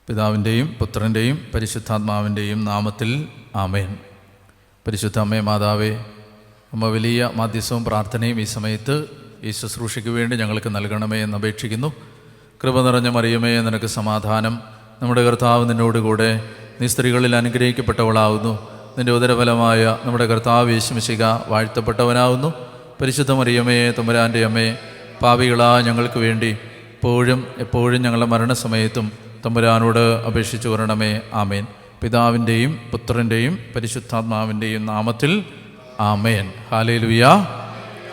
പിതാവിൻ്റെയും പുത്രൻ്റെയും പരിശുദ്ധാത്മാവിൻ്റെയും നാമത്തിൽ ആമേൻ. പരിശുദ്ധ അമ്മേ മാതാവേ, അമ്മ വലിയ മാധ്യസ്ഥവും പ്രാർത്ഥനയും ഈ സമയത്ത് ഈ ശുശ്രൂഷയ്ക്ക് വേണ്ടി ഞങ്ങൾക്ക് നൽകണമേ എന്ന് അപേക്ഷിക്കുന്നു. കൃപ നിറഞ്ഞ മറിയമേ, നിനക്ക് സമാധാനം. നമ്മുടെ കർത്താവ് നിന്നോടുകൂടെ, നീ സ്ത്രീകളിൽ അനുഗ്രഹിക്കപ്പെട്ടവളാവുന്നു. നിൻ്റെ ഉദരഫലമായ നമ്മുടെ കർത്താവ് യേശുമിശിഹ വാഴ്ത്തപ്പെട്ടവനാവുന്നു. പരിശുദ്ധ മറിയമേ, തമ്പുരാൻ്റെ അമ്മേ, പാപികളായ ഞങ്ങൾക്ക് വേണ്ടി എപ്പോഴും ഞങ്ങളുടെ മരണസമയത്തും തമ്പുരാനോട് അപേക്ഷിച്ചു വരണമേ. ആമേൻ. പിതാവിൻ്റെയും പുത്രൻ്റെയും പരിശുദ്ധാത്മാവിൻ്റെയും നാമത്തിൽ ആമേൻ. ഹല്ലേലൂയാ,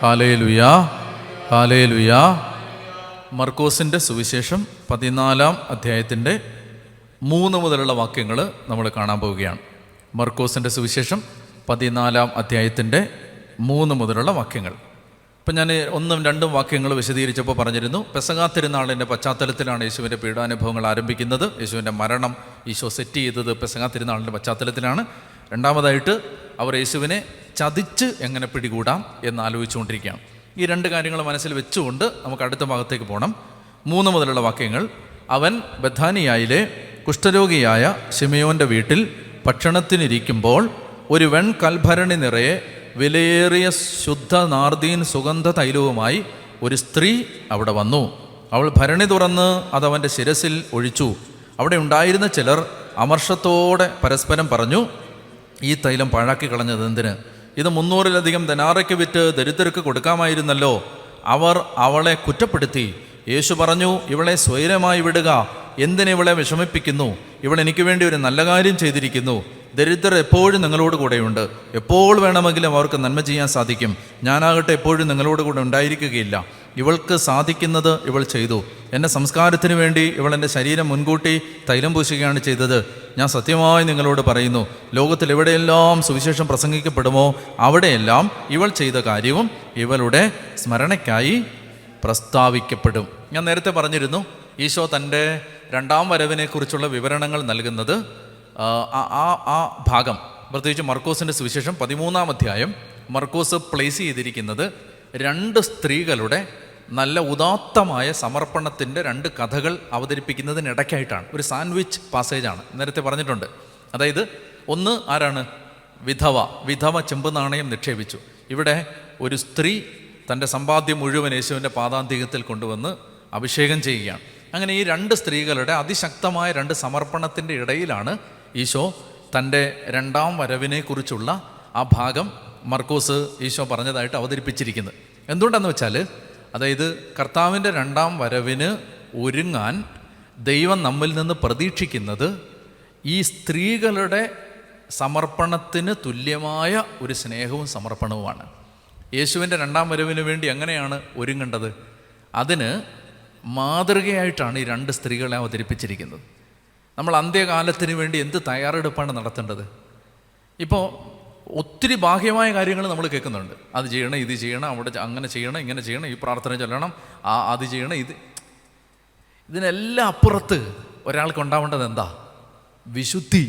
ഹല്ലേലൂയാ, ഹല്ലേലൂയാ. മർക്കോസിൻ്റെ സുവിശേഷം 14-ാം അധ്യായത്തിൻ്റെ 3 മുതലുള്ള വാക്യങ്ങൾ നമ്മൾ കാണാൻ പോവുകയാണ്. മർക്കോസിൻ്റെ സുവിശേഷം 14-ാം അധ്യായത്തിൻ്റെ 3 മുതലുള്ള വാക്യങ്ങൾ. ഇപ്പം ഞാൻ 1-2 വാക്യങ്ങൾ വിശദീകരിച്ചപ്പോൾ പറഞ്ഞിരുന്നു, പെസഹാ തിരുനാളിൻ്റെ പശ്ചാത്തലത്തിലാണ് യേശുവിൻ്റെ പീഡാനുഭവങ്ങൾ ആരംഭിക്കുന്നത്. യേശുവിൻ്റെ മരണം ഈശോ സെറ്റ് ചെയ്തത് പെസഹാ തിരുനാളിൻ്റെ പശ്ചാത്തലത്തിലാണ്. രണ്ടാമതായിട്ട് അവർ യേശുവിനെ ചതിച്ച് എങ്ങനെ പിടികൂടാം എന്ന് ആലോചിച്ചുകൊണ്ടിരിക്കുകയാണ്. ഈ 2 കാര്യങ്ങൾ മനസ്സിൽ വെച്ചുകൊണ്ട് നമുക്ക് അടുത്ത ഭാഗത്തേക്ക് പോകണം. 3 മുതലുള്ള വാക്യങ്ങൾ. അവൻ ബഥാനിയായിലെ കുഷ്ഠരോഗിയായ ശിമയോൻ്റെ വീട്ടിൽ ഭക്ഷണത്തിനിരിക്കുമ്പോൾ ഒരു വെൺകൽഭരണി നിറയെ വിലയേറിയ ശുദ്ധ നാർദീൻ സുഗന്ധ തൈലവുമായി ഒരു സ്ത്രീ അവിടെ വന്നു. അവൾ ഭരണി തുറന്ന് അതവൻ്റെ ശിരസിൽ ഒഴിച്ചു. അവിടെ ഉണ്ടായിരുന്ന ചിലർ അമർഷത്തോടെ പരസ്പരം പറഞ്ഞു, ഈ തൈലം പാഴാക്കി കളഞ്ഞത് എന്തിന്? ഇത് 300-ലധികം ദനാറയ്ക്ക് വിറ്റ് ദരിദ്രർക്ക് കൊടുക്കാമായിരുന്നല്ലോ. അവർ അവളെ കുറ്റപ്പെടുത്തി. യേശു പറഞ്ഞു, ഇവളെ സ്വൈരമായി വിടുക, എന്തിനിവളെ വിഷമിപ്പിക്കുന്നു? ഇവൾ എനിക്ക് വേണ്ടി ഒരു നല്ല കാര്യം ചെയ്തിരിക്കുന്നു. ദരിദ്രർ എപ്പോഴും നിങ്ങളോട് കൂടെയുണ്ട്. എപ്പോൾ വേണമെങ്കിലും അവർക്ക് നന്മ ചെയ്യാൻ സാധിക്കും. ഞാനാകട്ടെ എപ്പോഴും നിങ്ങളോട് കൂടെ ഉണ്ടായിരിക്കുകയില്ല. ഇവൾക്ക് സാധിക്കുന്നത് ഇവൾ ചെയ്തു. എൻ്റെ സംസ്കാരത്തിന് വേണ്ടി ഇവൾ എൻ്റെ ശരീരം മുൻകൂട്ടി തൈലം പൂശുകയാണ് ചെയ്തത്. ഞാൻ സത്യമായി നിങ്ങളോട് പറയുന്നു, ലോകത്തിൽ എവിടെയെല്ലാം സുവിശേഷം പ്രസംഗിക്കപ്പെടുമോ അവിടെയെല്ലാം ഇവൾ ചെയ്ത കാര്യവും ഇവളുടെ സ്മരണയ്ക്കായി പ്രസ്താവിക്കപ്പെടും. ഞാൻ നേരത്തെ പറഞ്ഞിരുന്നു, ഈശോ തൻ്റെ 2ാം വരവിനെക്കുറിച്ചുള്ള വിവരണങ്ങൾ നൽകുന്നത് ആ ഭാഗം, പ്രത്യേകിച്ച് മർക്കോസിൻ്റെ സുവിശേഷം 13-ാം അധ്യായം മർക്കോസ് പ്ലേസ് ചെയ്തിരിക്കുന്നത് 2 സ്ത്രീകളുടെ നല്ല ഉദാത്തമായ സമർപ്പണത്തിൻ്റെ 2 കഥകൾ അവതരിപ്പിക്കുന്നതിനിടയ്ക്കായിട്ടാണ്. ഒരു സാൻഡ്വിച്ച് പാസേജാണ്, നേരത്തെ പറഞ്ഞിട്ടുണ്ട്. അതായത് ഒന്ന് ആരാണ്? വിധവ ചെമ്പ് നാണയം നിക്ഷേപിച്ചു. ഇവിടെ ഒരു സ്ത്രീ തൻ്റെ സമ്പാദ്യം മുഴുവൻ യേശുവിൻ്റെ പാദാന്തികത്തിൽ കൊണ്ടുവന്ന് അഭിഷേകം ചെയ്യുകയാണ്. അങ്ങനെ ഈ 2 സ്ത്രീകളുടെ അതിശക്തമായ 2 സമർപ്പണത്തിൻ്റെ ഇടയിലാണ് ഈശോ തൻ്റെ 2ാം വരവിനെക്കുറിച്ചുള്ള ആ ഭാഗം മർക്കോസ് ഈശോ പറഞ്ഞതായിട്ട് അവതരിപ്പിച്ചിരിക്കുന്നത്. എന്തുകൊണ്ടാണെന്ന് വെച്ചാൽ, അതായത് കർത്താവിൻ്റെ 2ാം വരവിന് ഒരുങ്ങാൻ ദൈവം നമ്മിൽ നിന്ന് പ്രതീക്ഷിക്കുന്നത് ഈ സ്ത്രീകളുടെ സമർപ്പണത്തിന് തുല്യമായ ഒരു സ്നേഹവും സമർപ്പണവുമാണ്. യേശുവിൻ്റെ 2ാം വരവിന് വേണ്ടി എങ്ങനെയാണ് ഒരുങ്ങേണ്ടത്? അതിന് മാതൃകയായിട്ടാണ് ഈ 2 സ്ത്രീകളെ അവതരിപ്പിച്ചിരിക്കുന്നത്. നമ്മൾ അന്ത്യകാലത്തിന് വേണ്ടി എന്ത് തയ്യാറെടുപ്പാണ് നടത്തേണ്ടത്? ഇപ്പോൾ ഒത്തിരി ബാഹ്യമായ കാര്യങ്ങൾ നമ്മൾ കേൾക്കുന്നുണ്ട്. അത് ചെയ്യണം, ഇത് ചെയ്യണം, അവിടെ അങ്ങനെ ചെയ്യണം, ഇങ്ങനെ ചെയ്യണം, ഈ പ്രാർത്ഥന ചൊല്ലണം, അത് ചെയ്യണം. ഇതിനെല്ലാം അപ്പുറത്ത് ഒരാൾക്ക് ഉണ്ടാവേണ്ടത് എന്താ? വിശുദ്ധി.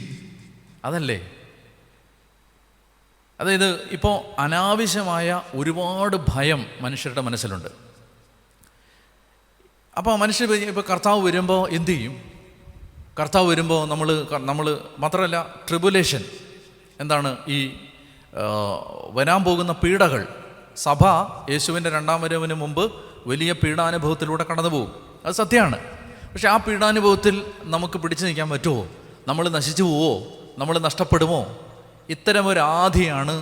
അതല്ലേ? അതായത് ഇപ്പോൾ അനാവശ്യമായ ഒരുപാട് ഭയം മനുഷ്യരുടെ മനസ്സിലുണ്ട്. അപ്പോൾ മനുഷ്യർ ഇപ്പോൾ കർത്താവ് വരുമ്പോൾ എന്തു ചെയ്യും? കർത്താവ് വരുമ്പോൾ നമ്മൾ മാത്രമല്ല, ട്രിബുലേഷൻ എന്താണ്? ഈ വരാൻ പോകുന്ന പീഡകൾ. സഭ യേശുവിൻ്റെ 2ാം വരവിന് മുമ്പ് വലിയ പീഡാനുഭവത്തിലൂടെ കടന്നു പോകും. അത് സത്യമാണ്. പക്ഷെ ആ പീഡാനുഭവത്തിൽ നമുക്ക് പിടിച്ചു നിൽക്കാൻ പറ്റുമോ? നമ്മൾ നശിച്ചു പോവോ? നമ്മൾ നഷ്ടപ്പെടുമോ? ഇത്തരമൊരു ആധിയാണ്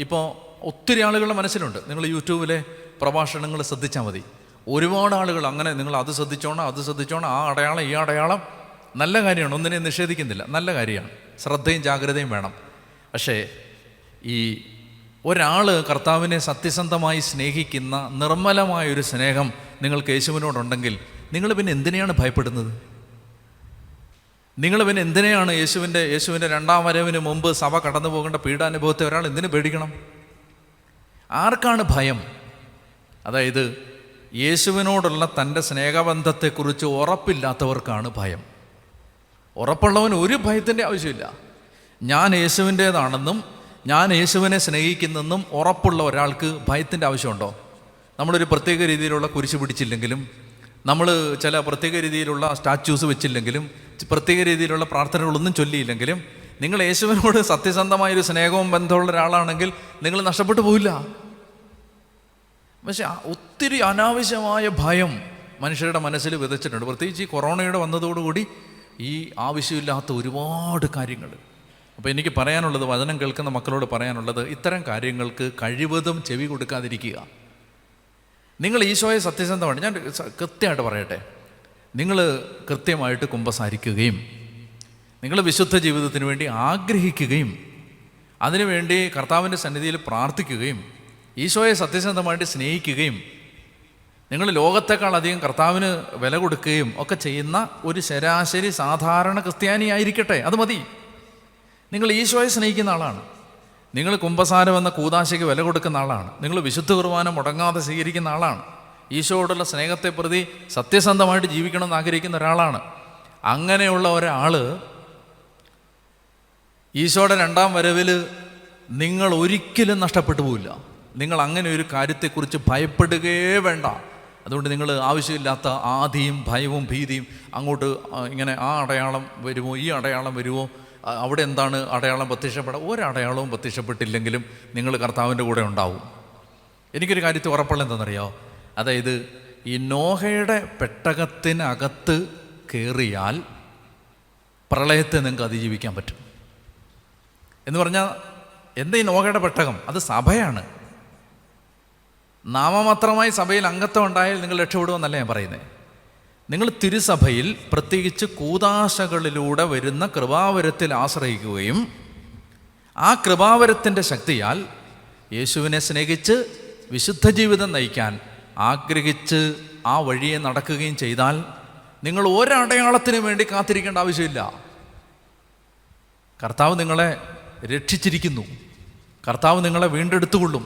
ഇപ്പോൾ ഒത്തിരി ആളുകളുടെ മനസ്സിലുണ്ട്. നിങ്ങൾ യൂട്യൂബിലെ പ്രഭാഷണങ്ങൾ ശ്രദ്ധിച്ചാൽ മതി. ഒരുപാട് ആളുകൾ അങ്ങനെ, നിങ്ങൾ അത് ശ്രദ്ധിച്ചോണം, ആ അടയാളം, ഈ അടയാളം. നല്ല കാര്യമാണ്, ഒന്നിനെ നിഷേധിക്കുന്നില്ല, നല്ല കാര്യമാണ്. ശ്രദ്ധയും ജാഗ്രതയും വേണം. പക്ഷേ ഈ ഒരാൾ കർത്താവിനെ സത്യസന്ധമായി സ്നേഹിക്കുന്ന നിർമ്മലമായൊരു സ്നേഹം നിങ്ങൾക്ക് യേശുവിനോടുണ്ടെങ്കിൽ നിങ്ങൾ പിന്നെ എന്തിനെയാണ് ഭയപ്പെടുന്നത്? നിങ്ങൾ പിന്നെ എന്തിനെയാണ് യേശുവിൻ്റെ 2ാം വരവിന് മുമ്പ് സഭ കടന്നു പോകേണ്ട പീഡാനുഭവത്തെ ഒരാൾ എന്തിനു പേടിക്കണം? ആർക്കാണ് ഭയം? അതായത് യേശുവിനോടുള്ള തൻ്റെ സ്നേഹബന്ധത്തെക്കുറിച്ച് ഉറപ്പില്ലാത്തവർക്കാണ് ഭയം. ഉറപ്പുള്ളവന് ഒരു ഭയത്തിൻ്റെ ആവശ്യമില്ല. ഞാൻ യേശുവിൻ്റേതാണെന്നും ഞാൻ യേശുവിനെ സ്നേഹിക്കുന്നെന്നും ഉറപ്പുള്ള ഒരാൾക്ക് ഭയത്തിൻ്റെ ആവശ്യമുണ്ടോ? നമ്മളൊരു പ്രത്യേക രീതിയിലുള്ള കുരിശ് പിടിച്ചില്ലെങ്കിലും, നമ്മൾ ചില പ്രത്യേക രീതിയിലുള്ള സ്റ്റാച്യൂസ് വെച്ചില്ലെങ്കിലും, പ്രത്യേക രീതിയിലുള്ള പ്രാർത്ഥനകളൊന്നും ചൊല്ലിയില്ലെങ്കിലും നിങ്ങൾ യേശുവിനോട് സത്യസന്ധമായൊരു സ്നേഹവും ബന്ധമുള്ള ഒരാളാണെങ്കിൽ നിങ്ങൾ നഷ്ടപ്പെട്ടു പോവില്ല. പക്ഷെ ഒത്തിരി അനാവശ്യമായ ഭയം മനുഷ്യരുടെ മനസ്സിൽ വിതച്ചിട്ടുണ്ട്. പ്രത്യേകിച്ച് ഈ കൊറോണയുടെ വന്നതോടുകൂടി ഈ ആവശ്യമില്ലാത്ത ഒരുപാട് കാര്യങ്ങൾ. അപ്പോൾ എനിക്ക് പറയാനുള്ളത്, വചനം കേൾക്കുന്ന മക്കളോട് പറയാനുള്ളത്, ഇത്തരം കാര്യങ്ങൾക്ക് കഴിവതും ചെവി കൊടുക്കാതിരിക്കുക. നിങ്ങൾ ഈശോയെ സത്യസന്ധമാണ്, ഞാൻ കൃത്യമായിട്ട് പറയട്ടെ, നിങ്ങൾ കൃത്യമായിട്ട് കുമ്പസാരിക്കുകയും നിങ്ങൾ വിശുദ്ധ ജീവിതത്തിന് വേണ്ടി ആഗ്രഹിക്കുകയും അതിനുവേണ്ടി കർത്താവിൻ്റെ സന്നിധിയിൽ പ്രാർത്ഥിക്കുകയും ഈശോയെ സത്യസന്ധമായിട്ട് സ്നേഹിക്കുകയും നിങ്ങൾ ലോകത്തെക്കാൾ അധികം കർത്താവിന് വില കൊടുക്കുകയും ഒക്കെ ചെയ്യുന്ന ഒരു ശരാശരി സാധാരണ ക്രിസ്ത്യാനിയായിരിക്കട്ടെ, അത് മതി. നിങ്ങൾ ഈശോയെ സ്നേഹിക്കുന്ന ആളാണ്, നിങ്ങൾ കുമ്പസാരം എന്ന കൂദാശയ്ക്ക് വില കൊടുക്കുന്ന ആളാണ്, നിങ്ങൾ വിശുദ്ധ കുർബാന മുടങ്ങാതെ സ്വീകരിക്കുന്ന ആളാണ്, ഈശോയോടുള്ള സ്നേഹത്തെ പ്രതി സത്യസന്ധമായിട്ട് ജീവിക്കണമെന്ന് ആഗ്രഹിക്കുന്ന ഒരാളാണ്. അങ്ങനെയുള്ള ഒരാൾ ഈശോയുടെ രണ്ടാം വരവിൽ നിങ്ങൾ ഒരിക്കലും നഷ്ടപ്പെട്ടു പോവില്ല. നിങ്ങൾ അങ്ങനെ ഒരു കാര്യത്തെക്കുറിച്ച് ഭയപ്പെടുകയേ വേണ്ട. അതുകൊണ്ട് നിങ്ങൾ ആവശ്യമില്ലാത്ത ആദിയും ഭയവും ഭീതിയും അങ്ങോട്ട് ഇങ്ങനെ ആ അടയാളം വരുമോ, ഈ അടയാളം വരുമോ, അവിടെ എന്താണ് അടയാളം പ്രത്യക്ഷപ്പെടാം, ഒരടയാളവും പ്രത്യക്ഷപ്പെട്ടില്ലെങ്കിലും നിങ്ങൾ കർത്താവിൻ്റെ കൂടെ ഉണ്ടാവും. എനിക്കൊരു കാര്യത്തിൽ ഉറപ്പുള്ള എന്താണെന്നറിയാമോ? അതായത് ഈ നോഹയുടെ പെട്ടകത്തിനകത്ത് കയറിയാൽ പ്രളയത്തെ നിങ്ങൾക്ക് അതിജീവിക്കാൻ പറ്റും. എന്ന് പറഞ്ഞാൽ എന്താ ഈ നോഹയുടെ പെട്ടകം? അത് സഭയാണ്. നാമമാത്രമായി സഭയിൽ അംഗത്വം ഉണ്ടായാൽ നിങ്ങൾ രക്ഷപ്പെടുമെന്നല്ല ഞാൻ പറയുന്നത്. നിങ്ങൾ തിരുസഭയിൽ പ്രത്യേകിച്ച് കൂദാശകളിലൂടെ വരുന്ന കൃപാവരത്തിൽ ആശ്രയിക്കുകയും ആ കൃപാവരത്തിൻ്റെ ശക്തിയാൽ യേശുവിനെ സ്നേഹിച്ച് വിശുദ്ധ ജീവിതം നയിക്കാൻ ആഗ്രഹിച്ച് ആ വഴിയെ നടക്കുകയും ചെയ്താൽ നിങ്ങൾ ഒരടയാളത്തിന് വേണ്ടി കാത്തിരിക്കേണ്ട ആവശ്യമില്ല. കർത്താവ് നിങ്ങളെ രക്ഷിച്ചിരിക്കുന്നു, കർത്താവ് നിങ്ങളെ വീണ്ടെടുത്തുകൊള്ളും.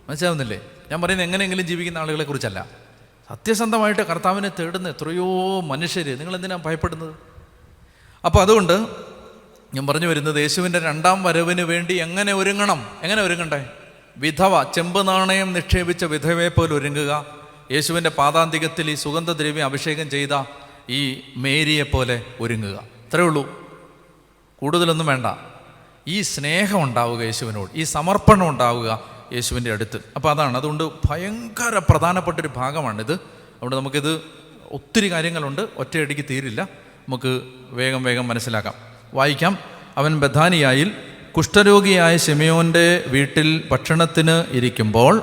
മനസ്സിലാവുന്നില്ലേ? ഞാൻ പറയുന്നത് എങ്ങനെയെങ്കിലും ജീവിക്കുന്ന ആളുകളെ കുറിച്ചല്ല. സത്യസന്ധമായിട്ട് കർത്താവിനെ തേടുന്ന എത്രയോ മനുഷ്യർ. നിങ്ങളെന്തിനാണ് ഭയപ്പെടുന്നത്? അപ്പോൾ അതുകൊണ്ട് ഞാൻ പറഞ്ഞു വരുന്നത്, യേശുവിൻ്റെ രണ്ടാം വരവിന് വേണ്ടി എങ്ങനെ ഒരുങ്ങണം? എങ്ങനെ ഒരുങ്ങണ്ടേ? വിധവ ചെമ്പ് നാണയം നിക്ഷേപിച്ച വിധവയെ പോലെ ഒരുങ്ങുക. യേശുവിൻ്റെ പാദാന്തികത്തിൽ ഈ സുഗന്ധദ്രവ്യം അഭിഷേകം ചെയ്ത ഈ മേരിയെ പോലെ ഒരുങ്ങുക. ഇത്രയേ ഉള്ളൂ, കൂടുതലൊന്നും വേണ്ട. ഈ സ്നേഹം ഉണ്ടാവുക യേശുവിനോട്, ഈ സമർപ്പണം ഉണ്ടാവുക യേശുവിൻ്റെ അടുത്ത്. അപ്പോൾ അതാണ്, അതുകൊണ്ട് ഭയങ്കര പ്രധാനപ്പെട്ടൊരു ഭാഗമാണിത്. അതുകൊണ്ട് നമുക്കിത് ഒത്തിരി കാര്യങ്ങളുണ്ട്, ഒറ്റയടിക്ക് തീരില്ല. നമുക്ക് വേഗം വേഗം മനസ്സിലാക്കാം, വായിക്കാം. അവൻ ബഥാനിയായിൽ കുഷ്ഠരോഗിയായ ശിമയോൻ്റെ വീട്ടിൽ ഭക്ഷണത്തിന് ഇരിക്കുമ്പോൾ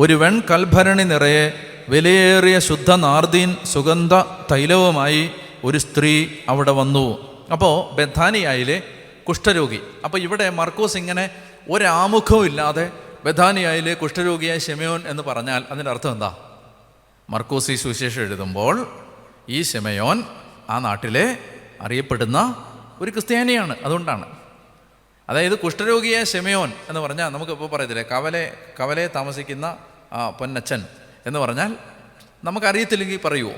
ഒരു കൽഭരണി നിറയെ വിലയേറിയ ശുദ്ധ നാർദീൻ സുഗന്ധ തൈലവുമായി ഒരു സ്ത്രീ അവിടെ വന്നു. അപ്പോൾ ബഥാനിയായിലെ കുഷ്ഠരോഗി. അപ്പോൾ ഇവിടെ മർക്കോസ് ഇങ്ങനെ ഒരാമുഖവും ഇല്ലാതെ ബഥാനിയായിലെ കുഷ്ഠരോഗിയായ ശിമയോൻ എന്ന് പറഞ്ഞാൽ അതിൻ്റെ അർത്ഥം എന്താ? മർക്കോസ് ഈ സുവിശേഷം എഴുതുമ്പോൾ ഈ ശിമയോൻ ആ നാട്ടിലെ അറിയപ്പെടുന്ന ഒരു ക്രിസ്ത്യാനിയാണ്. അതുകൊണ്ടാണ്, അതായത് കുഷ്ഠരോഗിയായ ശിമയോൻ എന്ന് പറഞ്ഞാൽ നമുക്കിപ്പോൾ പറയത്തില്ലേ, കവലയെ താമസിക്കുന്ന പൊന്നച്ചൻ എന്ന് പറഞ്ഞാൽ നമുക്കറിയത്തില്ലെങ്കിൽ പറയുമോ?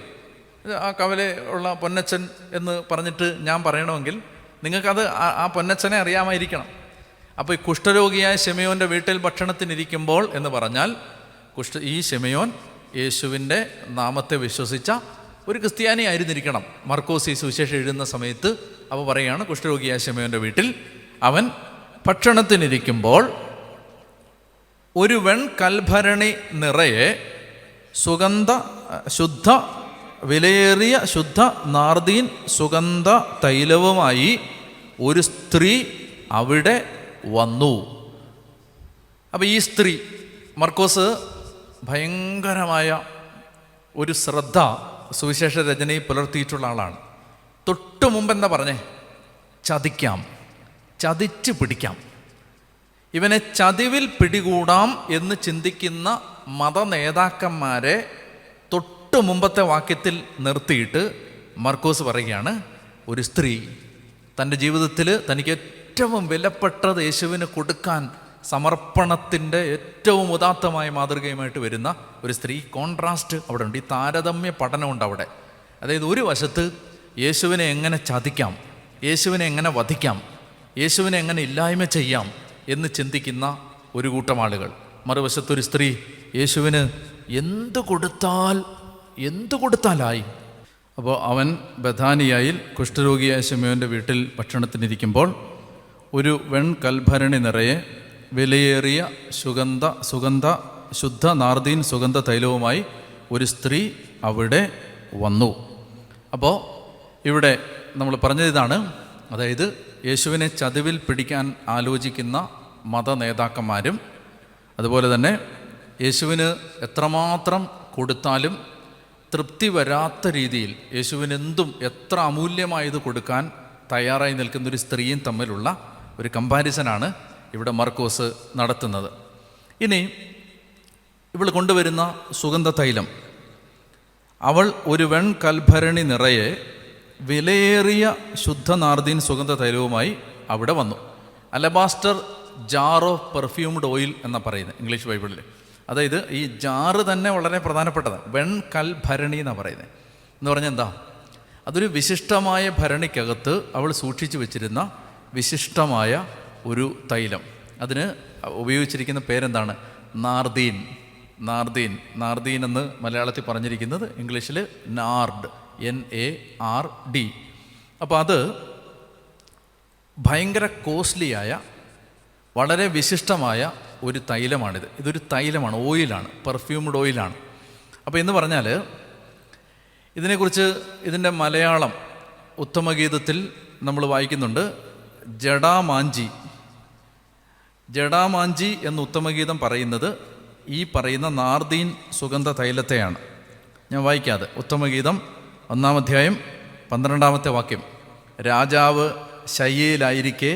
ആ കവല ഉള്ള പൊന്നച്ചൻ എന്ന് പറഞ്ഞിട്ട് ഞാൻ പറയണമെങ്കിൽ നിങ്ങൾക്കത് ആ പൊന്നച്ചനെ അറിയാമായിരിക്കണം. അപ്പോൾ ഈ കുഷ്ഠരോഗിയായ ശിമയോൻ്റെ വീട്ടിൽ ഭക്ഷണത്തിനിരിക്കുമ്പോൾ എന്ന് പറഞ്ഞാൽ ഈ ശിമയോൻ യേശുവിൻ്റെ നാമത്തെ വിശ്വസിച്ച ഒരു ക്രിസ്ത്യാനി ആയിരുന്നിരിക്കണം. മർക്കോസ് ഈ സുവിശേഷം എഴുതുന്ന സമയത്ത് അപ്പോൾ പറയുകയാണ്, കുഷ്ഠരോഗിയായ ശിമയോൻ്റെ വീട്ടിൽ അവൻ ഭക്ഷണത്തിനിരിക്കുമ്പോൾ ഒരു കൽഭരണി നിറയെ ശുദ്ധ വിലയേറിയ ശുദ്ധ നാർദീൻ സുഗന്ധ തൈലവുമായി ഒരു സ്ത്രീ അവിടെ വന്നു. അപ്പോൾ ഈ സ്ത്രീ, മർക്കോസ് ഭയങ്കരമായ ഒരു ശ്രദ്ധ സുവിശേഷ രചനയിൽ പുലർത്തിയിട്ടുള്ള ആളാണ്. തൊട്ടു മുമ്പ് എന്താ പറഞ്ഞേ? ചതിക്കാം, ചതിച്ച് പിടിക്കാം, ഇവനെ ചതിവിൽ പിടികൂടാം എന്ന് ചിന്തിക്കുന്ന മതനേതാക്കന്മാരെ തൊട്ട് മുമ്പത്തെ വാക്യത്തിൽ നിർത്തിയിട്ട് മർക്കോസ് പറയുകയാണ്, ഒരു സ്ത്രീ തൻ്റെ ജീവിതത്തിൽ തനിക്ക് ഏറ്റവും വിലപ്പെട്ടത് യേശുവിന് കൊടുക്കാൻ സമർപ്പണത്തിൻ്റെ ഏറ്റവും ഉദാത്തമായ മാതൃകയുമായിട്ട് വരുന്ന ഒരു സ്ത്രീ. കോൺട്രാസ്റ്റ് അവിടെ ഉണ്ട്, ഈ താരതമ്യ പഠനമുണ്ട് അവിടെ. അതായത് ഒരു വശത്ത് യേശുവിനെ എങ്ങനെ ചതിക്കാം, യേശുവിനെ എങ്ങനെ വധിക്കാം, യേശുവിനെ എങ്ങനെ ഇല്ലായ്മ ചെയ്യാം എന്ന് ചിന്തിക്കുന്ന ഒരു കൂട്ടം ആളുകൾ. മറുവശത്തൊരു സ്ത്രീ യേശുവിന് എന്തു കൊടുത്താലായി. അപ്പോൾ അവൻ ബഥാനിയായിൽ കുഷ്ഠരോഗിയായ ശിമയോൻ്റെ വീട്ടിൽ ഭക്ഷണത്തിനിരിക്കുമ്പോൾ ഒരു വെൺകൽഭരണി നിറയെ വിലയേറിയ ശുദ്ധ നാർദീൻ സുഗന്ധ തൈലവുമായി ഒരു സ്ത്രീ അവിടെ വന്നു. അപ്പോൾ ഇവിടെ നമ്മൾ പറഞ്ഞത് ഇതാണ്, അതായത് യേശുവിനെ ചതിവിൽ പിടിക്കാൻ ആലോചിക്കുന്ന മത നേതാക്കന്മാരും അതുപോലെ തന്നെ യേശുവിന് എത്രമാത്രം കൊടുത്താലും തൃപ്തി വരാത്ത രീതിയിൽ യേശുവിനെന്തും എത്ര അമൂല്യമായത് കൊടുക്കാൻ തയ്യാറായി നിൽക്കുന്നൊരു സ്ത്രീയും തമ്മിലുള്ള ഒരു കമ്പാരിസനാണ് ഇവിടെ മർക്കോസ് നടത്തുന്നത്. ഇനി ഇവൾ കൊണ്ടുവരുന്ന സുഗന്ധ തൈലം, അവൾ ഒരു വെൺകൽഭരണി നിറയെ വിലയേറിയ ശുദ്ധ നാർദീൻ സുഗന്ധ തൈലവുമായി അവിടെ വന്നു. Alabaster jar of perfumed oil എന്നാണ് പറയുന്നത് ഇംഗ്ലീഷ് ബൈബിളിൽ. അതായത് ഈ ജാറ് തന്നെ വളരെ പ്രധാനപ്പെട്ടതാണ്. വെൺകൽഭരണി എന്നാണ് പറയുന്നത്. എന്ന് പറഞ്ഞാൽ എന്താ? അതൊരു വിശിഷ്ടമായ ഭരണിക്കകത്ത് അവൾ സൂക്ഷിച്ചു വെച്ചിരുന്ന വിശിഷ്ടമായ ഒരു തൈലം. അതിന് ഉപയോഗിച്ചിരിക്കുന്ന പേരെന്താണ്? നാർദീൻ. നാർദീൻ എന്ന് മലയാളത്തിൽ പറഞ്ഞിരിക്കുന്നത്, ഇംഗ്ലീഷിൽ നാർഡ്, NARD. അപ്പോൾ അത് ഭയങ്കര കോസ്റ്റ്ലിയായ വളരെ വിശിഷ്ടമായ ഒരു തൈലമാണിത്. ഇതൊരു തൈലമാണ്, ഓയിലാണ്, പെർഫ്യൂംഡ് ഓയിലാണ്. അപ്പോൾ എന്ന് പറഞ്ഞാൽ ഇതിനെക്കുറിച്ച് ഇതിൻ്റെ മലയാളം ഉത്തമഗീതത്തിൽ നമ്മൾ വായിക്കുന്നുണ്ട്. ജടാമാഞ്ചി എന്ന് ഉത്തമഗീതം പറയുന്നത് ഈ പറയുന്ന നാർദീൻ സുഗന്ധ തൈലത്തെയാണ്. ഞാൻ വായിക്കാതെ, ഉത്തമഗീതം 1-ാം അധ്യായം 12-ാമത്തെ വാക്യം, രാജാവ് ശയ്യയിലായിരിക്കെ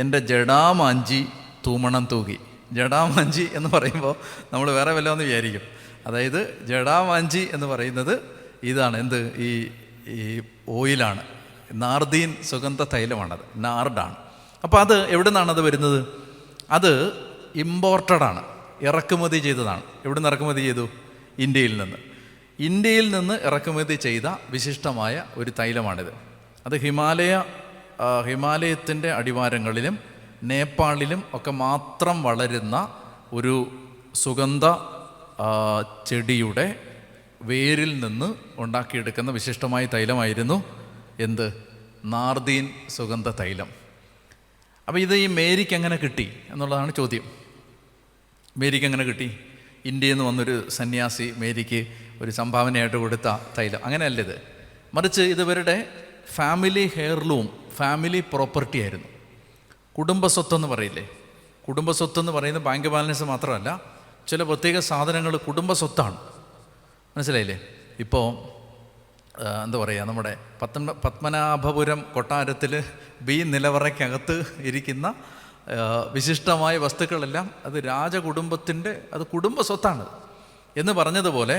എൻ്റെ ജടാമാഞ്ചി തൂമണം തൂകി. ജടാമാഞ്ചി എന്ന് പറയുമ്പോൾ നമ്മൾ വേറെ വല്ലതെന്ന് വിചാരിക്കും. അതായത് ജടാമാഞ്ചി എന്ന് പറയുന്നത് ഇതാണ്, എന്ത്? ഈ ഓയിലാണ്, നാർദീൻ സുഗന്ധ തൈലമാണത്, നാർഡാണ്. അപ്പോൾ അത് എവിടെ നിന്നാണത് വരുന്നത്? അത് ഇമ്പോർട്ടഡാണ്, ഇറക്കുമതി ചെയ്തതാണ്. എവിടെ നിന്ന് ഇറക്കുമതി ചെയ്തു? ഇന്ത്യയിൽ നിന്ന് ഇറക്കുമതി ചെയ്ത വിശിഷ്ടമായ ഒരു തൈലമാണിത്. അത് ഹിമാലയത്തിൻ്റെ അടിവാരങ്ങളിലും നേപ്പാളിലും ഒക്കെ മാത്രം വളരുന്ന ഒരു സുഗന്ധ ചെടിയുടെ വേരിൽ നിന്ന് ഉണ്ടാക്കിയെടുക്കുന്ന വിശിഷ്ടമായ തൈലമായിരുന്നു എന്ത്? നാർദീൻ സുഗന്ധ തൈലം. അപ്പോൾ ഇത് ഈ മേരിക്ക് എങ്ങനെ കിട്ടി എന്നുള്ളതാണ് ചോദ്യം. മേരിക്ക് എങ്ങനെ കിട്ടി? ഇന്ത്യയിൽ നിന്ന് വന്നൊരു സന്യാസി മേരിക്ക് ഒരു സംഭാവനയായിട്ട് കൊടുത്ത തൈലം അങ്ങനെയല്ല ഇത്. മറിച്ച് ഇവരുടെ ഫാമിലി ഹെയർലൂം, ഫാമിലി പ്രോപ്പർട്ടി ആയിരുന്നു. കുടുംബസ്വത്തെന്ന് പറയില്ലേ? കുടുംബസ്വത്തെന്ന് പറയുന്നത് ബാങ്ക് ബാലൻസ് മാത്രമല്ല, ചില പ്രത്യേക സാധനങ്ങൾ കുടുംബസ്വത്താണ്. മനസ്സിലായില്ലേ? ഇപ്പോൾ എന്താ പറയുക, നമ്മുടെ പത്മനാഭപുരം കൊട്ടാരത്തിൽ B നിലവറയ്ക്കകത്ത് ഇരിക്കുന്ന വിശിഷ്ടമായ വസ്തുക്കളെല്ലാം അത് രാജകുടുംബത്തിൻ്റെ, അത് കുടുംബ സ്വത്താണ് എന്ന് പറഞ്ഞതുപോലെ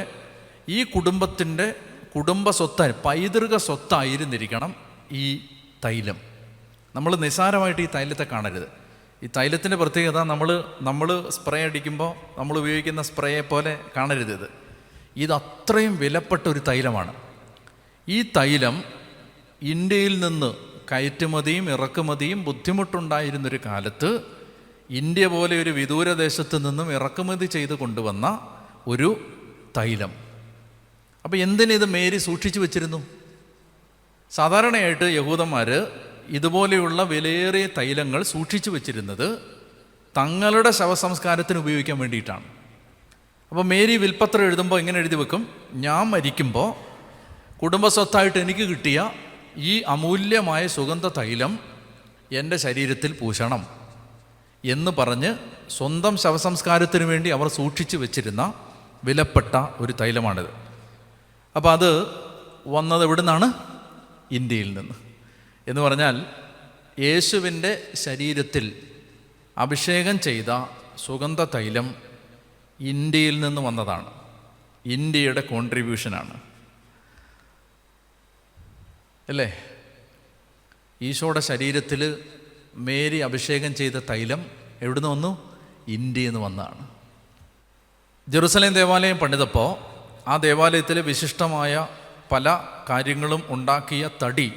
ഈ കുടുംബത്തിൻ്റെ കുടുംബ സ്വത്തായി, പൈതൃക സ്വത്തായിരുന്നിരിക്കണം ഈ തൈലം. നമ്മൾ നിസ്സാരമായിട്ട് ഈ തൈലത്തെ കാണരുത്. ഈ തൈലത്തിൻ്റെ പ്രത്യേകത നമ്മൾ സ്പ്രേ അടിക്കുമ്പോൾ നമ്മൾ ഉപയോഗിക്കുന്ന സ്പ്രേയെ പോലെ കാണരുത്. ഇത് അത്രയും വിലപ്പെട്ട ഒരു തൈലമാണ്. ഈ തൈലം ഇന്ത്യയിൽ നിന്ന് കയറ്റുമതിയും ഇറക്കുമതിയും ബുദ്ധിമുട്ടുണ്ടായിരുന്നൊരു കാലത്ത് ഇന്ത്യ പോലെ ഒരു വിദൂരദേശത്ത് നിന്നും ഇറക്കുമതി ചെയ്ത് കൊണ്ടുവന്ന ഒരു തൈലം. അപ്പോൾ എന്തിനിത് മേരി സൂക്ഷിച്ചു വെച്ചിരുന്നു? സാധാരണയായിട്ട് യഹൂദന്മാർ ഇതുപോലെയുള്ള വിലയേറിയ തൈലങ്ങൾ സൂക്ഷിച്ചു വെച്ചിരുന്നത് തങ്ങളുടെ ശവസംസ്കാരത്തിന് ഉപയോഗിക്കാൻ വേണ്ടിയിട്ടാണ്. അപ്പോൾ മേരി വിൽപ്പത്രം എഴുതുമ്പോൾ ഇങ്ങനെ എഴുതി വെക്കും, ഞാൻ മരിക്കുമ്പോൾ കുടുംബസ്വത്തായിട്ട് എനിക്ക് കിട്ടിയ ഈ അമൂല്യമായ സുഗന്ധ തൈലം എൻ്റെ ശരീരത്തിൽ പൂശണം എന്ന് പറഞ്ഞ് സ്വന്തം ശവസംസ്കാരത്തിന് വേണ്ടി അവർ സൂക്ഷിച്ചു വെച്ചിരുന്ന വിലപ്പെട്ട ഒരു തൈലമാണിത്. അപ്പോൾ അത് വന്നത് എവിടെ നിന്നാണ്? ഇന്ത്യയിൽ നിന്ന്. എന്ന് പറഞ്ഞാൽ യേശുവിൻ്റെ ശരീരത്തിൽ അഭിഷേകം ചെയ്ത സുഗന്ധ തൈലം ഇന്ത്യയിൽ നിന്ന് വന്നതാണ്. ഇന്ത്യയുടെ കോൺട്രിബ്യൂഷനാണ് അല്ലേ? ഈശോയുടെ ശരീരത്തിൽ മേരി അഭിഷേകം ചെയ്ത തൈലം എവിടെ നിന്ന് വന്നു? ഇന്ത്യയിൽ നിന്ന് വന്നതാണ്. ജെറുസലേം ദേവാലയം പണിതപ്പോൾ ആ ദേവാലയത്തിൽ വിശിഷ്ടമായ പല കാര്യങ്ങളും ഉണ്ടാക്കിയ തടി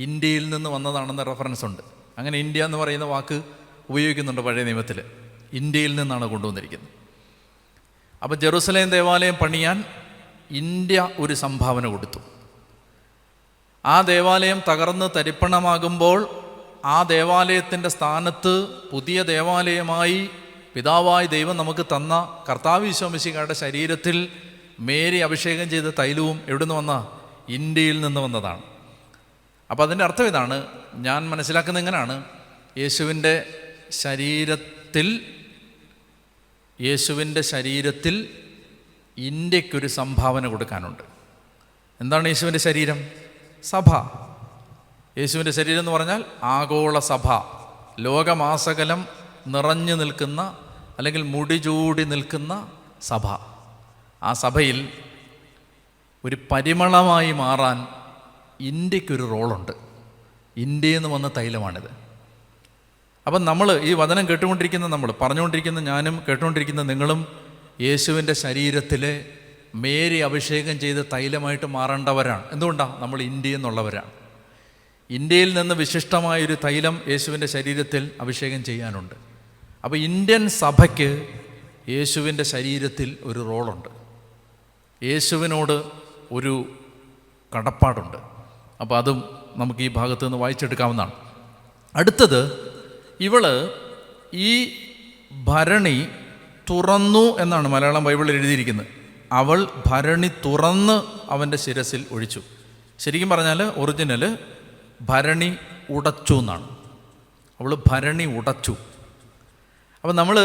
ഇന്ത്യയിൽ നിന്ന് വന്നതാണെന്ന് റെഫറൻസ് ഉണ്ട്. അങ്ങനെ ഇന്ത്യ എന്ന് പറയുന്ന വാക്ക് ഉപയോഗിക്കുന്നുണ്ട് പഴയ നിയമത്തിൽ. ഇന്ത്യയിൽ നിന്നാണ് കൊണ്ടുവന്നിരിക്കുന്നത്. അപ്പോൾ ജെറുസലേം ദേവാലയം പണിയാൻ ഇന്ത്യ ഒരു സംഭാവന കൊടുത്തു. ആ ദേവാലയം തകർന്ന് തരിപ്പണമാകുമ്പോൾ ആ ദേവാലയത്തിൻ്റെ സ്ഥാനത്ത് പുതിയ ദേവാലയമായി പിതാവായ ദൈവം നമുക്ക് തന്ന കർത്താവ് ഈശോ മിശിഹായുടെ ശരീരത്തിൽ മേരി അഭിഷേകം ചെയ്ത തൈലവും എവിടെ നിന്ന് വന്ന? ഇന്ത്യയിൽ നിന്ന് വന്നതാണ്. അപ്പോൾ അതിൻ്റെ അർത്ഥം ഇതാണ്, ഞാൻ മനസ്സിലാക്കുന്നത് എങ്ങനെയാണ്, യേശുവിൻ്റെ ശരീരത്തിൽ ഇന്ത്യക്കൊരു സംഭാവന കൊടുക്കാനുണ്ട്. എന്താണ് യേശുവിൻ്റെ ശരീരം? സഭ. യേശുവിൻ്റെ ശരീരം എന്ന് പറഞ്ഞാൽ ആഗോള സഭ, ലോകമാസകലം നിറഞ്ഞു നിൽക്കുന്ന അല്ലെങ്കിൽ മുടിചൂടി നിൽക്കുന്ന സഭ. ആ സഭയിൽ ഒരു പരിമളമായി മാറാൻ ഇന്ത്യക്കൊരു റോളുണ്ട്. ഇന്ത്യയിൽ നിന്ന് വന്ന തൈലമാണിത്. അപ്പം നമ്മൾ ഈ വചനം കേട്ടുകൊണ്ടിരിക്കുന്ന, നമ്മൾ പറഞ്ഞുകൊണ്ടിരിക്കുന്ന ഞാനും കേട്ടുകൊണ്ടിരിക്കുന്ന നിങ്ങളും യേശുവിൻ്റെ ശരീരത്തിലെ മേരി അഭിഷേകം ചെയ്ത് തൈലമായിട്ട് മാറേണ്ടവരാണ്. എന്തുകൊണ്ടാണ്? നമ്മൾ ഇന്ത്യയിൽ നിന്നുള്ളവരാണ്. ഇന്ത്യയിൽ നിന്ന് വിശിഷ്ടമായൊരു തൈലം യേശുവിൻ്റെ ശരീരത്തിൽ അഭിഷേകം ചെയ്യാനുണ്ട്. അപ്പോൾ ഇന്ത്യൻ സഭയ്ക്ക് യേശുവിൻ്റെ ശരീരത്തിൽ ഒരു റോളുണ്ട്. യേശുവിനോട് ഒരു കടപ്പാടുണ്ട്. അപ്പോൾ അതും നമുക്ക് ഈ ഭാഗത്ത് നിന്ന് വായിച്ചെടുക്കാവുന്നതാണ്. അടുത്തത്, ഈ ഭരണി തുറന്നു എന്നാണ് മലയാളം ബൈബിളിൽ എഴുതിയിരിക്കുന്നത്. അവൾ ഭരണി തുറന്ന് അവൻ്റെ ശിരസിൽ ഒഴിച്ചു. ശരിക്കും പറഞ്ഞാൽ ഒറിജിനൽ ഭരണി ഉടച്ചു എന്നാണ്. അവൾ ഭരണി ഉടച്ചു. അപ്പം നമ്മൾ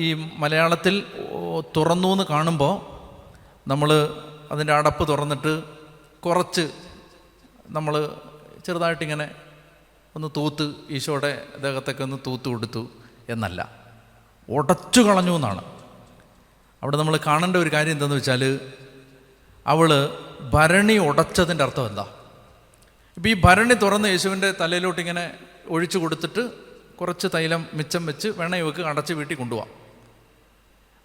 ഈ മലയാളത്തിൽ തുറന്നു എന്ന് കാണുമ്പോൾ നമ്മൾ അതിൻ്റെ അടപ്പ് തുറന്നിട്ട് കുറച്ച് നമ്മൾ ചെറുതായിട്ടിങ്ങനെ ഒന്ന് തൂത്ത് ഈശോയുടെ ദേഹത്തൊക്കെ ഒന്ന് തൂത്ത് കൊടുത്തു എന്നല്ല, ഉടച്ചു കളഞ്ഞു എന്നാണ്. അവിടെ നമ്മൾ കാണേണ്ട ഒരു കാര്യം എന്താണെന്ന് വെച്ചാൽ, അവൾ ഭരണി ഉടച്ചതിൻ്റെ അർത്ഥം എന്താ? ഇപ്പം ഈ ഭരണി തുറന്ന് യേശുവിൻ്റെ തലയിലോട്ടിങ്ങനെ ഒഴിച്ചു കൊടുത്തിട്ട് കുറച്ച് തൈലം മിച്ചം വെച്ച് വേണേ ഇവക്ക് അടച്ച് വീട്ടിൽ കൊണ്ടുപോകാം.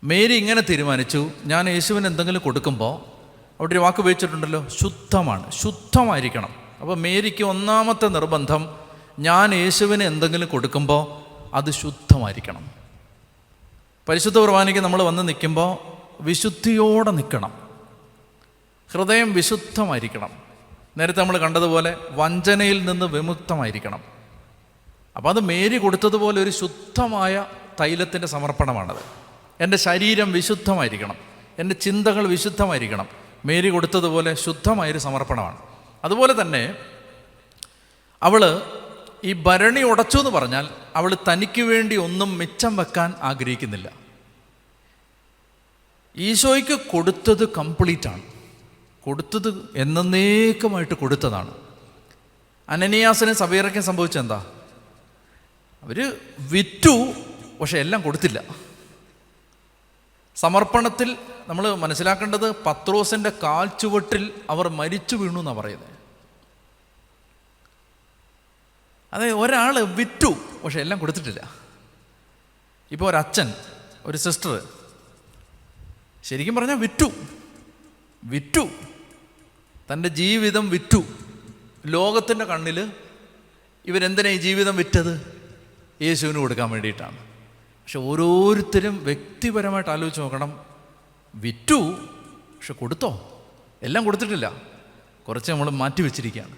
മേരി ഇങ്ങനെ തീരുമാനിച്ചു, ഞാൻ യേശുവിന് എന്തെങ്കിലും കൊടുക്കുമ്പോൾ അവിടെ ഒരു വാക്ക് ഉപയോഗിച്ചിട്ടുണ്ടല്ലോ, ശുദ്ധമാണ്, ശുദ്ധമായിരിക്കണം. അപ്പോൾ മേരിക്ക് ഒന്നാമത്തെ നിർബന്ധം, ഞാൻ യേശുവിന് എന്തെങ്കിലും കൊടുക്കുമ്പോൾ അത് ശുദ്ധമായിരിക്കണം. പരിശുദ്ധ കുർബാനയ്ക്ക് നമ്മൾ വന്ന് നിൽക്കുമ്പോൾ വിശുദ്ധിയോടെ നിൽക്കണം, ഹൃദയം വിശുദ്ധമായിരിക്കണം. നേരത്തെ നമ്മൾ കണ്ടതുപോലെ വഞ്ചനയിൽ നിന്ന് വിമുക്തമായിരിക്കണം. അപ്പോൾ അത് മേരി കൊടുത്തതുപോലെ ഒരു ശുദ്ധമായ തൈലത്തിൻ്റെ സമർപ്പണമാണത്. എൻ്റെ ശരീരം വിശുദ്ധമായിരിക്കണം, എൻ്റെ ചിന്തകൾ വിശുദ്ധമായിരിക്കണം. മേരി കൊടുത്തതുപോലെ ശുദ്ധമായൊരു സമർപ്പണമാണ്. അതുപോലെ തന്നെ അവൾ ഈ ഭരണി ഉടച്ചു എന്ന് പറഞ്ഞാൽ അവൾ തനിക്ക് വേണ്ടി ഒന്നും മിച്ചം വെക്കാൻ ആഗ്രഹിക്കുന്നില്ല. ഈശോയ്ക്ക് കൊടുത്തത് കംപ്ലീറ്റാണ്, കൊടുത്തത് എന്നേക്കുമായിട്ട് കൊടുത്തതാണ്. അനനിയാസിനും സഫീറയ്ക്കും സംഭവിച്ചെന്താ? അവർ വിറ്റു, പക്ഷെ എല്ലാം കൊടുത്തില്ല. സമർപ്പണത്തിൽ നമ്മൾ മനസ്സിലാക്കേണ്ടത്, പത്രോസിൻ്റെ കാൽ ചുവട്ടിൽ അവർ മരിച്ചു വീണു എന്നാണ് പറയുന്നത്. അതായത് ഒരാൾ വിറ്റു, പക്ഷെ എല്ലാം കൊടുത്തിട്ടില്ല. ഇപ്പോൾ ഒരച്ഛൻ, ഒരു സിസ്റ്റർ ശരിക്കും പറഞ്ഞാൽ വിറ്റു തൻ്റെ ജീവിതം വിറ്റു. ലോകത്തിൻ്റെ കണ്ണിൽ ഇവരെന്തിനാ ഈ ജീവിതം വിറ്റത്? യേശുവിന് കൊടുക്കാൻ വേണ്ടിയിട്ടാണ്. പക്ഷെ ഓരോരുത്തരും വ്യക്തിപരമായിട്ട് ആലോചിച്ച് നോക്കണം. വിറ്റു, പക്ഷെ കൊടുത്തോ? എല്ലാം കൊടുത്തിട്ടില്ല. കുറച്ച് നമ്മൾ മാറ്റി വെച്ചിരിക്കുകയാണ്,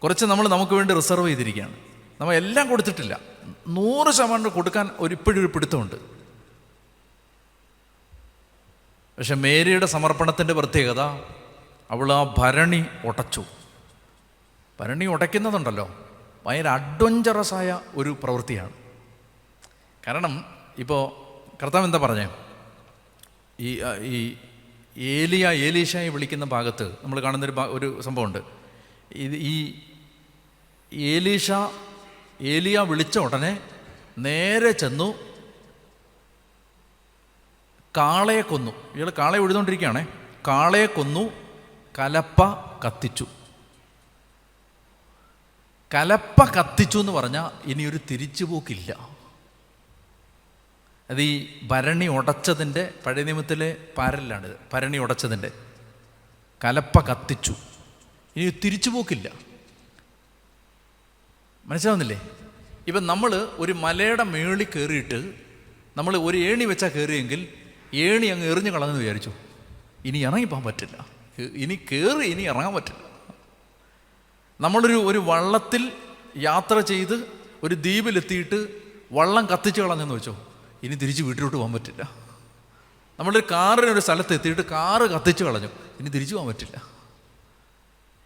കുറച്ച് നമ്മൾ നമുക്ക് വേണ്ടി റിസർവ് ചെയ്തിരിക്കുകയാണ്. നമ്മൾ എല്ലാം കൊടുത്തിട്ടില്ല. 100% കൊടുക്കാൻ ഇപ്പോഴൊരു പിടുത്തമുണ്ട്. പക്ഷെ മേരിയുടെ സമർപ്പണത്തിൻ്റെ പ്രത്യേകത, അവൾ ആ ഭരണി ഉടച്ചു. ഭരണി ഉടയ്ക്കുന്നതുണ്ടല്ലോ ഭയങ്കര അഡ്വഞ്ചറസായ ഒരു പ്രവൃത്തിയാണ്. കാരണം ഇപ്പോൾ കർത്താവ് എന്താ പറഞ്ഞേ, ഈ ഏലീശായെ വിളിക്കുന്ന ഭാഗത്ത് നമ്മൾ കാണുന്നൊരു സംഭവമുണ്ട്. ഈ ഏലിയ വിളിച്ച ഉടനെ നേരെ ചെന്നു കാളയെ കൊന്നു. ഇയാൾ കാളയെ എഴുതുകൊണ്ടിരിക്കുകയാണേ. കാളയെ കൊന്നു, കലപ്പ കത്തിച്ചു. കലപ്പ കത്തിച്ചു എന്ന് പറഞ്ഞാൽ ഇനിയൊരു തിരിച്ചുപോക്കില്ല. അത് ഈ ഭരണി ഉടച്ചതിൻ്റെ പഴയ നിയമത്തിലെ പാരലാണിത്. ഭരണി ഉടച്ചതിൻ്റെ കലപ്പ കത്തിച്ചു, ഇനി തിരിച്ചുപോക്കില്ല. മനസ്സിലാവുന്നില്ലേ? ഇപ്പം നമ്മൾ ഒരു മലയുടെ മേളിൽ കയറിയിട്ട് നമ്മൾ ഒരു ഏണി വെച്ചാൽ കയറിയെങ്കിൽ ഏണി അങ്ങ് എറിഞ്ഞു കളഞ്ഞെന്ന് വിചാരിച്ചു, ഇനി ഇറങ്ങിപ്പോകാൻ പറ്റില്ല. ഇനി കയറി ഇനി ഇറങ്ങാൻ പറ്റില്ല. നമ്മളൊരു വള്ളത്തിൽ യാത്ര ചെയ്ത് ഒരു ദ്വീപിലെത്തിയിട്ട് വള്ളം കത്തിച്ച് കളഞ്ഞെന്ന് വെച്ചോ, ഇനി തിരിച്ച് വീട്ടിലോട്ട് പോകാൻ പറ്റില്ല. നമ്മളൊരു കാറിനൊരു സ്ഥലത്ത് എത്തിയിട്ട് കാറ് കത്തിച്ച് കളഞ്ഞു, ഇനി തിരിച്ചു പോകാൻ പറ്റില്ല.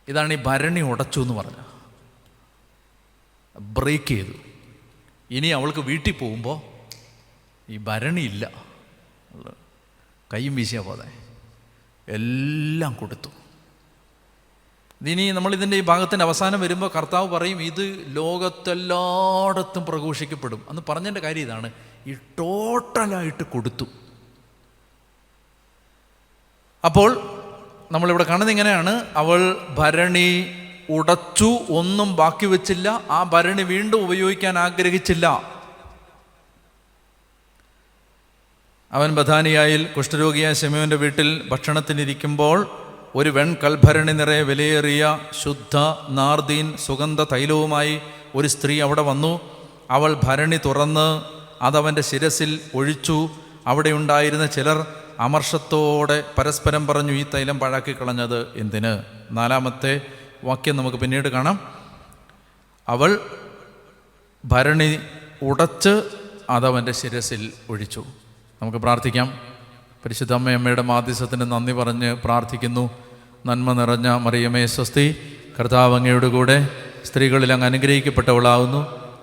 ഇതാണ് ഈ ഭരണി ഉടച്ചു എന്ന് പറഞ്ഞ, ബ്രേക്ക് ചെയ്തു. ഇനി അവൾക്ക് വീട്ടിൽ പോകുമ്പോൾ ഈ ഭരണിയില്ല, കയ്യും വീശിയാ പോലെ എല്ലാം കൊടുത്തു. ഇനി നമ്മളിതിൻ്റെ ഈ ഭാഗത്തിൻ്റെ അവസാനം വരുമ്പോൾ കർത്താവ് പറയും, ഇത് ലോകത്തെല്ലായിടത്തും പ്രഘോഷിക്കപ്പെടും എന്ന് പറഞ്ഞതിൻ്റെ കാര്യം ഇതാണ്, ഈ ടോട്ടലായിട്ട് കൊടുത്തു. അപ്പോൾ നമ്മളിവിടെ കാണുന്നത് ഇങ്ങനെയാണ്, അവൾ ഭരണി ഉടച്ചു, ഒന്നും ബാക്കി വെച്ചില്ല, ആ ഭരണി വീണ്ടും ഉപയോഗിക്കാൻ ആഗ്രഹിച്ചില്ല. അവൻ ബഥാനിയായിൽ കുഷ്ഠരോഗിയായ ശിമയോന്റെ വീട്ടിൽ ഭക്ഷണത്തിനിരിക്കുമ്പോൾ ഒരു വെൺകൽഭരണി നിറയെ വിലയേറിയ ശുദ്ധ നാർദീൻ സുഗന്ധ തൈലവുമായി ഒരു സ്ത്രീ അവിടെ വന്നു. അവൾ ഭരണി തുറന്ന് അതവൻ്റെ ശിരസിൽ ഒഴിച്ചു. അവിടെ ഉണ്ടായിരുന്ന ചിലർ അമർഷത്തോടെ പരസ്പരം പറഞ്ഞു, ഈ തൈലം പാഴാക്കി കളഞ്ഞത് എന്തിന്? 4-ാമത്തെ വാക്യം നമുക്ക് പിന്നീട് കാണാം. അവൾ ഭരണി ഉടച്ച് അതവൻ്റെ ശിരസിൽ ഒഴിച്ചു. നമുക്ക് പ്രാർത്ഥിക്കാം. പരിശുദ്ധ അമ്മയുടെ മാധ്യസ്ഥത്തിന് നന്ദി പറഞ്ഞ് പ്രാർത്ഥിക്കുന്നു. നന്മ നിറഞ്ഞ മറിയമേ സ്വസ്തി, കർത്താവ് അങ്ങയുടെ കൂടെ സ്ത്രീകളിൽ അങ്ങ് അനുഗ്രഹിക്കപ്പെട്ടവളാവുന്നു.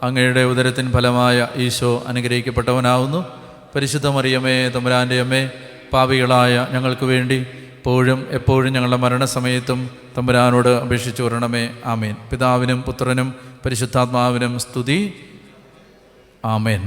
അങ്ങയുടെ ഉദരത്തിൻ ഫലമായ ഈശോ അനുഗ്രഹിക്കപ്പെട്ടവനാവുന്നു. പരിശുദ്ധ മറിയമേ തമ്പുരാൻ്റെ അമ്മേ, പാപികളായ ഞങ്ങൾക്ക് വേണ്ടി ഇപ്പോഴും എപ്പോഴും ഞങ്ങളുടെ മരണസമയത്തും തമ്പുരാനോട് അപേക്ഷിച്ചു വരണമേ. ആമേൻ. പിതാവിനും പുത്രനും പരിശുദ്ധാത്മാവിനും സ്തുതി. ആമേൻ.